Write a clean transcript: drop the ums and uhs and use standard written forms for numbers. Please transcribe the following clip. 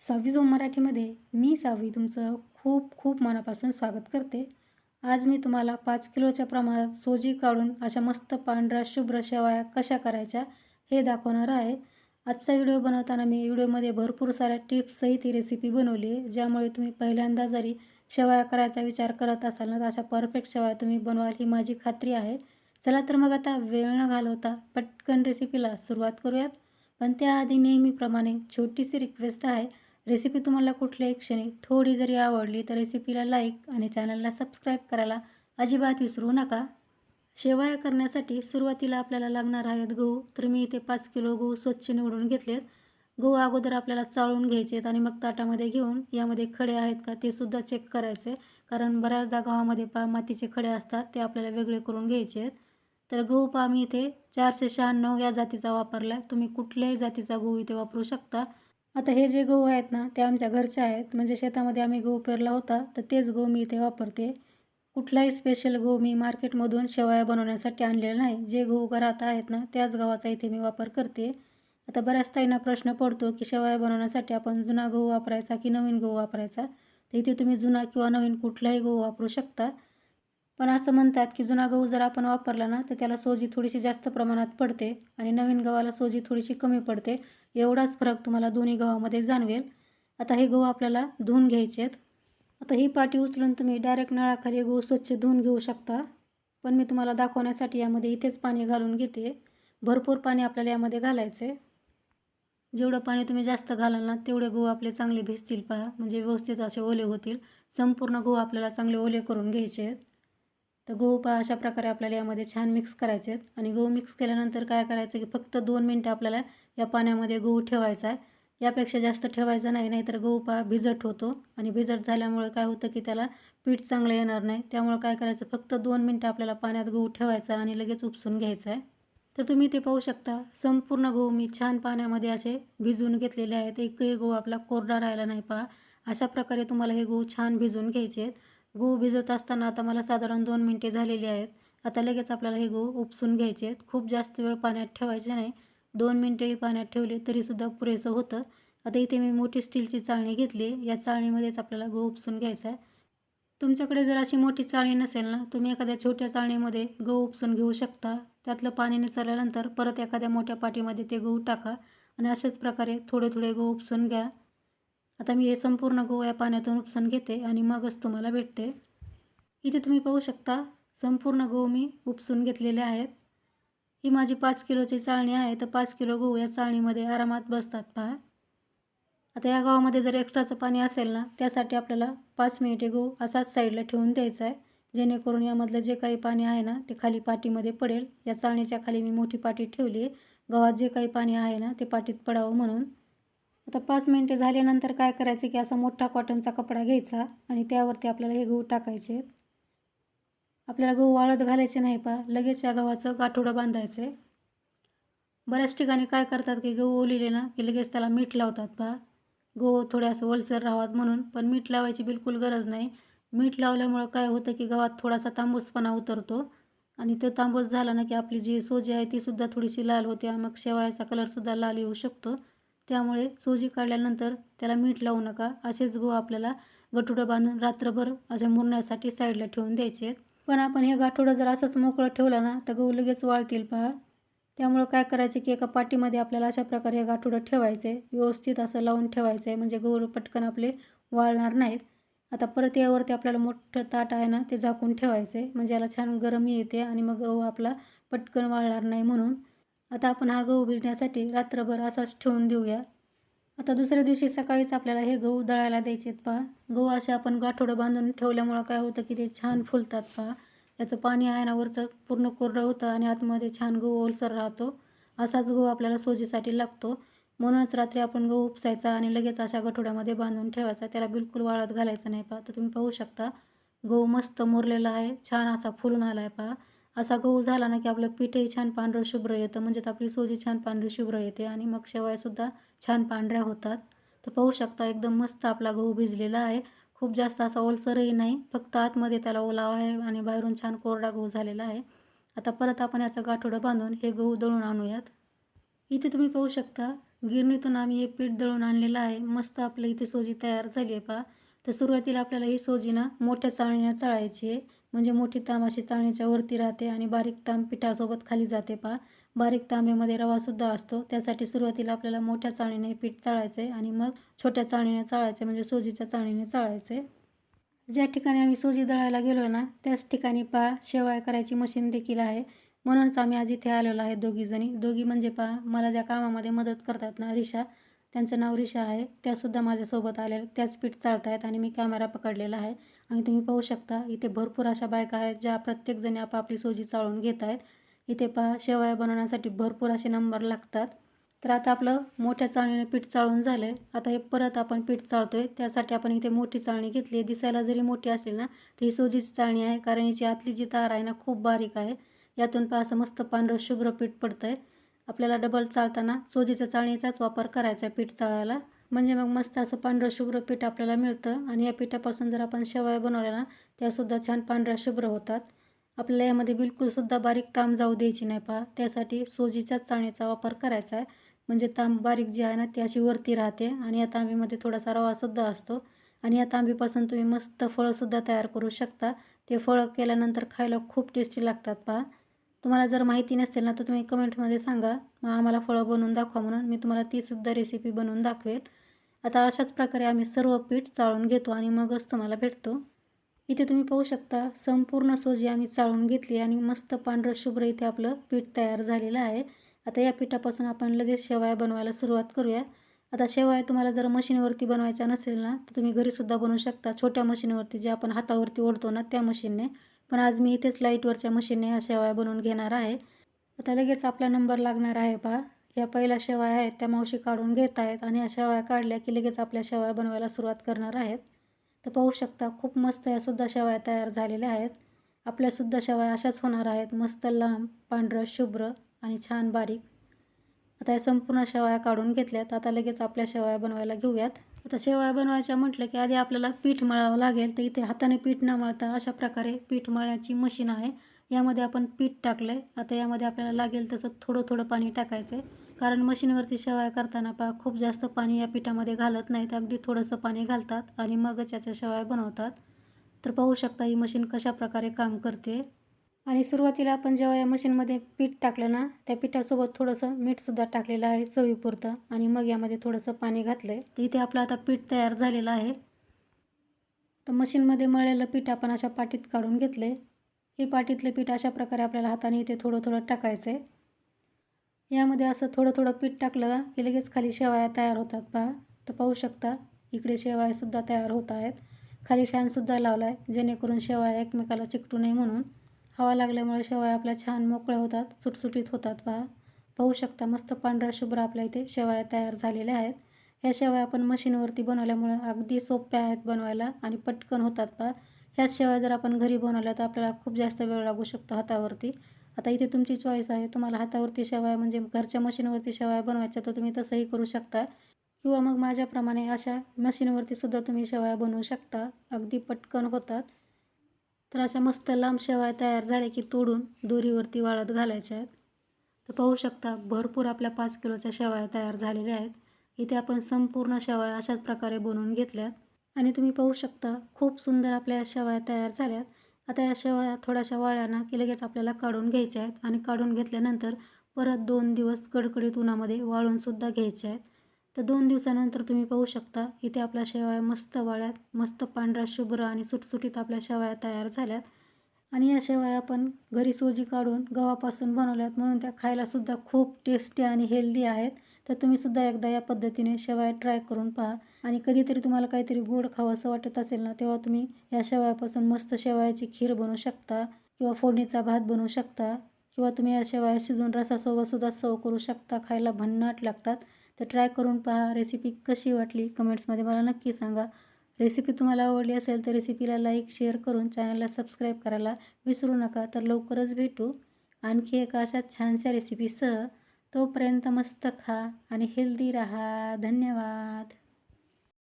सहावी झोन मराठीमध्ये मी सावी तुमचं खूप खूप मनापासून स्वागत करते. आज मी तुम्हाला 5 किलोच्या प्रमाणात सोजी काढून अशा मस्त पांढऱ्या शुभ्र शेवया कशा करायच्या हे दाखवणार आहे. आजचा व्हिडिओ बनवताना मी व्हिडिओमध्ये भरपूर साऱ्या टिप्ससहित ही रेसिपी बनवली आहे, ज्यामुळे तुम्ही पहिल्यांदा जरी शेवया करायचा विचार करत असाल ना तर अशा परफेक्ट शेवया तुम्ही बनवाल ही माझी खात्री आहे. चला तर मग आता वेळ न घालवता पटकन रेसिपीला सुरुवात करूयात. पण त्याआधी नेहमीप्रमाणे छोटीशी रिक्वेस्ट आहे. रेसिपी तुम्हाला कुठल्याही क्षणी थोडी जरी आवडली तर रेसिपीला लाईक आणि चॅनलला सबस्क्राईब करायला अजिबात विसरू नका. शेवया करण्यासाठी सुरुवातीला आपल्याला लागणार आहेत गहू. तर मी इथे 5 किलो गहू स्वच्छ निवडून घेतलेत. गहू अगोदर आपल्याला चाळून घ्यायचे आहेत आणि मग ताटामध्ये घेऊन यामध्ये खडे आहेत का ते सुद्धा चेक करायचे, कारण बऱ्याचदा गव्हामध्ये मातीचे खडे असतात, ते आपल्याला वेगळे करून घ्यायचे आहेत. तर गहू मी इथे 496 या जातीचा वापरला. तुम्ही कुठल्याही जातीचा गहू इथे वापरू शकता. आता हे जे गहू आहेत ना ते आमच्या घरचे आहेत, म्हणजे शेतामध्ये आम्ही गहू पेरला होता तर तेच गहू मी इथे वापरते. कुठलाही स्पेशल गहू मी मार्केटमधून शेवया बनवण्यासाठी आणलेला नाही. जे गहू घरात आहेत ना त्याच गव्हाचा इथे मी वापर करते. आता बऱ्याच ताईंना प्रश्न पडतो की शेवया बनवण्यासाठी आपण जुना गहू वापरायचा की नवीन गहू वापरायचा. तर इथे तुम्ही जुना किंवा नवीन कुठलाही गहू वापरू शकता. पण असं म्हणतात की जुना गहू जर आपण वापरला ना तर त्याला सोजी थोडीशी जास्त प्रमाणात पडते आणि नवीन गव्हाला सोजी थोडीशी कमी पडते. एवढाच फरक तुम्हाला दोन्ही गव्हामध्ये जाणवेल. आता हे गहू आपल्याला धुवून घ्यायचे आहेत. आता ही पाटी उचलून तुम्ही डायरेक्ट नळाखाली गहू स्वच्छ धुवून घेऊ शकता. पण मी तुम्हाला दाखवण्यासाठी यामध्ये इथेच पाणी घालून घेते. भरपूर पाणी आपल्याला यामध्ये घालायचं आहे. जेवढं पाणी तुम्ही जास्त घालाल ना तेवढे गहू आपले चांगले भिजतील पहा, म्हणजे व्यवस्थित असे ओले होतील. संपूर्ण गहू आपल्याला चांगले ओले करून घ्यायचे आहेत. तर गहू पहा अशा प्रकारे आपल्याला यामध्ये छान मिक्स करायचे आहेत. आणि गहू मिक्स केल्यानंतर काय करायचं की फक्त 2 मिनटं आपल्याला या पाण्यामध्ये गहू ठेवायचा आहे. यापेक्षा जास्त ठेवायचं नाही, नाहीतर गहू पहा भिजट होतो आणि भिजट झाल्यामुळे काय होतं की त्याला पीठ चांगलं येणार नाही. त्यामुळे काय करायचं, फक्त 2 मिनटं आपल्याला पाण्यात गहू ठेवायचा आणि लगेच उपसून घ्यायचा आहे. तर तुम्ही ते पाहू शकता, संपूर्ण गहू मी छान पाण्यामध्ये असे भिजवून घेतलेले आहेत. एकही गहू आपला कोरडा राहिला नाही पहा. अशा प्रकारे तुम्हाला हे गहू छान भिजवून घ्यायचे आहेत. गहू भिजत असताना आता मला साधारण 2 मिनटे झालेली आहेत. आता लगेच आपल्याला हे गहू उपसून घ्यायचे आहेत. खूप जास्त वेळ पाण्यात ठेवायचे नाही. 2 मिनटेही पाण्यात ठेवले तरीसुद्धा पुरेसं होतं. आता इथे मी मोठी स्टीलची चाळणी घेतली. या चाळणीमध्येच आपल्याला गहू उपसून घ्यायचा आहे. तुमच्याकडे जर अशी मोठी चाळणी नसेल ना, तुम्ही एखाद्या छोट्या चाळणीमध्ये गहू उपसून घेऊ शकता. त्यातलं पाणी निचरल्यानंतर परत एखाद्या मोठ्या पाटीमध्ये ते गहू टाका आणि अशाच प्रकारे थोडे थोडे गहू उपसून घ्या. आता मी हे संपूर्ण गहू या पाण्यातून उपसून घेते आणि मगच तुम्हाला भेटते. इथे तुम्ही पाहू शकता, संपूर्ण गहू मी उपसून घेतलेले आहेत. ही माझी 5 किलोची चाळणी आहे, तर 5 किलो गहू या चाळणीमध्ये आरामात बसतात पहा. आता या गव्हामध्ये जर एक्स्ट्राचं पाणी असेल ना, त्यासाठी आपल्याला 5 मिनिटे गहू असाच साईडला ठेवून द्यायचा आहे, जेणेकरून यामधलं जे काही पाणी आहे ना ते खाली पाटीमध्ये पडेल. या चाळणीच्या खाली मी मोठी पाटी ठेवली आहे, गव्हात जे काही पाणी आहे ना ते पाटीत पडावं म्हणून. आता 5 मिनिटे झाल्यानंतर काय करायचं की असा मोठा कॉटनचा कपडा घ्यायचा आणि त्यावरती आपल्याला हे गहू टाकायचे आहेत. आपल्याला गहू वाळत घालायचे नाही पहा, लगेच या गव्हाचं गाठोडं बांधायचं आहे. बऱ्याच ठिकाणी काय करतात की गहू ओलिले ना की लगेच त्याला मीठ लावतात पहा, गहू थोडे असं ओलसर राहावं म्हणून. पण मीठ लावायची बिलकुल गरज नाही. मीठ लावल्यामुळं काय होतं की गव्हात थोडासा तांबूसपणा उतरतो आणि तो तांबूस झाला ना की आपली जी सोजी आहे तीसुद्धा थोडीशी लाल होते आणि मग शेवयाचा कलरसुद्धा लाल येऊ शकतो. त्यामुळे सोजी काढल्यानंतर त्याला मीठ लावू नका. असेच गहू आपल्याला गठुडं बांधून रात्रभर असे मुरण्यासाठी साईडला ठेवून द्यायचे आहेत. पण आपण हे गाठोडं जर असंच मोकळं ठेवलं ना तर गहू लगेच वाळतील पहा. त्यामुळं काय करायचं की एका पाटीमध्ये आपल्याला अशा प्रकारे हे गाठोडं ठेवायचं आहे. व्यवस्थित असं लावून ठेवायचं आहे, म्हणजे गहू पटकन आपले वाळणार नाहीत. आता परत यावरती आपल्याला मोठं ताट आहे ना ते झाकून ठेवायचं आहे, म्हणजे याला छान गरमी येते आणि मग गहू आपला पटकन वाळणार नाही म्हणून. आता आपण हा गहू भिजण्यासाठी रात्रभर असाच ठेवून देऊया. आता दुसऱ्या दिवशी सकाळीच आपल्याला हे गहू दळायला द्यायचे आहेत पहा. गहू असे आपण गाठोडं बांधून ठेवल्यामुळं काय होतं की ते छान फुलतात पहा. याचं पाणी आहे ना वरचं पूर्ण कोरडं होतं आणि आतमध्ये छान गहू ओलसर राहतो. असाच गहू आपल्याला सोजीसाठी लागतो. म्हणूनच रात्री आपण गहू उपसायचा आणि लगेच अशा गठोड्यामध्ये बांधून ठेवायचा. त्याला बिलकुल वाळत घालायचं नाही पहा. तर तुम्ही पाहू शकता, गहू मस्त मुरलेला आहे, छान असा फुलून आला आहे पहा. असा गहू झाला ना की आपलं पीठही छान पांढरं शुभ्र येतं, म्हणजेच आपली सोजी छान पांढरी शुभ्र येते आणि मग शेवयासुद्धा छान पांढऱ्या होतात. तर पाहू शकता एकदम मस्त आपला गहू भिजलेला आहे. खूप जास्त असा ओलसरही नाही, फक्त आतमध्ये त्याला ओलावा आहे आणि बाहेरून छान कोरडा गहू झालेला आहे. आता परत आपण याचं गाठोडं बांधून हे गहू दळून आणूयात. इथे तुम्ही पाहू शकता, गिरणीतून आम्ही हे पीठ दळून आणलेलं आहे. मस्त आपलं इथे सोजी तयार झाली आहे पहा. तर सुरुवातीला आपल्याला ही सोजी ना मोठ्या चाळणीने चाळायची आहे. म्हणजे मोठी तांब अशी चाळणीच्या वरती राहते आणि बारीक तांब पिठासोबत खाली जाते पहा. बारीक तांब्यामध्ये रवासुद्धा असतो. त्यासाठी सुरुवातीला आपल्याला मोठ्या चाळणीने पीठ चाळायचं आहे आणि मग छोट्या चाळणीने चाळायचं म्हणजे सोजीच्या चाळणीने चाळायचं आहे. ज्या ठिकाणी आम्ही सोजी दळायला गेलो आहे ना, त्याच ठिकाणी पहा शेवया करायची मशीन देखील आहे. म्हणूनच आम्ही आज इथे आलेलो आहे दोघीजणी. दोघी म्हणजे पहा मला ज्या कामामध्ये मदत करतात ना रिशा, त्यांचं नाव रिशा आहे. त्यासुद्धा माझ्यासोबत आलेल्या त्याच पीठ चाळतायत आणि मी कॅमेरा पकडलेला आहे. आणि तुम्ही पाहू शकता इथे भरपूर अशा बायका आहेत ज्या प्रत्येकजणी आपापली सोजी चाळून घेत आहेत. इथे पहा शेवया बनवण्यासाठी भरपूर असे नंबर लागतात. तर आता आपलं मोठ्या चाळणीने पीठ चाळून झालं आहे. आता हे परत आपण पीठ चाळतोय. त्यासाठी आपण इथे मोठी चाळणी घेतली आहे. दिसायला जरी मोठी असली ना, तर ही सोजीची चाळणी आहे. कारण याची आतली जी तार आहे ना, खूप बारीक आहे. यातून पहा असं मस्त पांढरं शुभ्र पीठ पडतं आहे. आपल्याला डबल चाळताना सोजीच्या चाळणीचाच वापर करायचा आहे पीठ चाळायला. म्हणजे मग मस्त असं पांढरं शुभ्र पीठ आपल्याला मिळतं आणि या पिठापासून जर आपण शेवया बनवल्या ना, त्यासुद्धा छान पांढऱ्या शुभ्र होतात. आपल्याला यामध्ये बिलकुलसुद्धा बारीक ताम जाऊ द्यायची नाही पहा. त्यासाठी सोजीच्याच चाळणीचा वापर करायचा आहे. म्हणजे तांब बारीक जी आहे ना ती अशी वरती राहते आणि या तांबीमध्ये थोडासा रवासुद्धा असतो आणि या तांबीपासून तुम्ही मस्त फळंसुद्धा तयार करू शकता. ते फळं केल्यानंतर खायला खूप टेस्टी लागतात पहा. तुम्हाला जर माहिती नसेल ना तर तुम्ही कमेंटमध्ये सांगा, मग आम्हाला फळं बनवून दाखवा म्हणून मी तुम्हाला तीसुद्धा रेसिपी बनवून दाखवेल. आता अशाच प्रकारे आम्ही सर्व पीठ चाळून घेतो आणि मगच तुम्हाला भेटतो. इथे तुम्ही पाहू शकता संपूर्ण सोजी आम्ही चाळून घेतली आणि मस्त पांढरं शुभ्र इथे आपलं पीठ तयार झालेलं आहे. आता या पिठापासून आपण लगेच शेवया बनवायला सुरुवात करूया. आता शेवया तुम्हाला जर मशीनवरती बनवायच्या नसेल ना तर तुम्ही घरीसुद्धा बनवू शकता. छोट्या मशीनवरती जे आपण हातावरती ओढतो ना त्या मशीनने. पण आज मी इथेच लाईटवरच्या मशीनने ह्या शेवया बनवून घेणार आहे. आता लगेच आपला नंबर लागणार आहे पहा. ह्या पहिल्या शेवया आहेत त्या मावशी काढून घेत आहेत आणि ह्या शेवया काढल्या की लगेच आपल्या शेवया बनवायला सुरुवात करणार आहेत. तर पाहू शकता खूप मस्त यासुद्धा शेवया तयार झालेल्या आहेत. आपल्यासुद्धा शेवया अशाच होणार आहेत. मस्त लांब, पांढरं, शुभ्र आणि छान बारीक. आता या संपूर्ण शेवया काढून घेतल्यात. आता लगेच आपल्या शेवया बनवायला घेऊयात. आता शेवया बनवायच्या म्हटलं की आधी आपल्याला पीठ मळावं लागेल. तर इथे हाताने पीठ न मळता अशा प्रकारे पीठ मळण्याची मशीन आहे. यामध्ये आपण पीठ टाकलं आहे. आता यामध्ये आपल्याला लागेल तसं थोडं थोडं पाणी टाकायचं आहे. कारण मशीनवरती शेवया करताना पहा खूप जास्त पाणी या पिठामध्ये घालत नाहीत. अगदी थोडंसं पाणी घालतात आणि मगच याच्या शेवया बनवतात. तर पाहू शकता ही मशीन कशा प्रकारे काम करते. आणि सुरुवातीला आपण जेव्हा या मशीनमध्ये पीठ टाकलं ना, त्या पिठासोबत थोडंसं मीठसुद्धा टाकलेलं आहे चवीपुरतं आणि मग यामध्ये थोडंसं पाणी घातलं आहे. तर इथे आपलं आता पीठ तयार झालेलं आहे. तर मशीनमध्ये मळलेलं पीठ आपण अशा पाटीत काढून घेतलं आहे. हे पाटीतलं पीठ अशा प्रकारे आपल्याला हाताने इथे थोडं थोडं टाकायचं आहे. यामध्ये असं थोडं थोडं पीठ टाकलं की लगेच खाली शेवया तयार होतात पहा. तर पाहू शकता इकडे शेवयासुद्धा तयार होत आहेत. खाली फॅनसुद्धा लावला आहे जेणेकरून शेवया एकमेकाला चिकटू नये म्हणून. हवा लागल्यामुळे शेवया आपल्या छान मोकळ्या होतात, सुटसुटीत होतात पहा. पाहू शकता मस्त पांढरा शुभ्र आपल्या इथे शेवया तयार झालेल्या आहेत. ह्या शेवया आपण मशीनवरती बनवल्यामुळे अगदी सोप्या आहेत बनवायला आणि पटकन होतात पहा. ह्याच शेवया जर आपण घरी बनवल्या तर आपल्याला खूप जास्त वेळ लागू शकतो हातावरती. आता इथे तुमची चॉईस आहे. तुम्हाला हातावरती शेवया म्हणजे घरच्या मशीनवरती शेवया बनवायच्या तर तुम्ही तसंही करू शकता किंवा मग माझ्याप्रमाणे अशा मशीनवरती सुद्धा तुम्ही शेवया बनवू शकता. अगदी पटकन होतात. तर अशा मस्त लांब शेवया तयार झाल्या की तोडून दोरीवरती वाळत घालायच्या आहेत. तर पाहू शकता भरपूर आपल्या 5 किलोच्या शेवया तयार झालेल्या आहेत. इथे आपण संपूर्ण शेवया अशाच प्रकारे बनवून घेतल्यात आणि तुम्ही पाहू शकता खूप सुंदर आपल्या शेवया तयार झाल्यात. आता या शेवया थोड्याशा वाळल्या ना की लगेच आपल्याला काढून घ्यायच्या आहेत आणि काढून घेतल्यानंतर परत 2 दिवस कडकडीत उन्हामध्ये वाळूनसुद्धा घ्यायच्या आहेत. तर 2 दिवसानंतर तुम्ही पाहू शकता इथे आपल्या शेवया मस्त वाळ्यात, मस्त पांढऱ्या शुभ्र आणि सुटसुटीत आपल्या शेवया तयार झाल्यात. आणि या शेवया आपण घरी सोजी काढून गव्हापासून बनवल्यात म्हणून त्या खायलासुद्धा खूप टेस्टी आणि हेल्दी आहेत. तर तुम्हीसुद्धा एकदा या पद्धतीने शेवया ट्राय करून पहा. आणि कधीतरी तुम्हाला काहीतरी गोड खावंसं वाटत असेल ना तेव्हा तुम्ही या शेवयापासून मस्त शेवयाची खीर बनवू शकता किंवा फोडणीचा भात बनवू शकता किंवा तुम्ही या शेवया शिजवून रसासोबतसुद्धा सर्व करू शकता. खायला भन्नाट लागतात. तर ट्राय करून पहा. रेसिपी कशी वाटली कमेंट्समध्ये मला नक्की सांगा. रेसिपी तुम्हाला आवडली असेल तर रेसिपीला लाईक शेअर करून चॅनलला सबस्क्राईब करायला विसरू नका. तर लवकरच भेटू आणखी एका अशा छानशा रेसिपीसह. तोपर्यंत मस्त खा आणि हेल्दी राहा. धन्यवाद.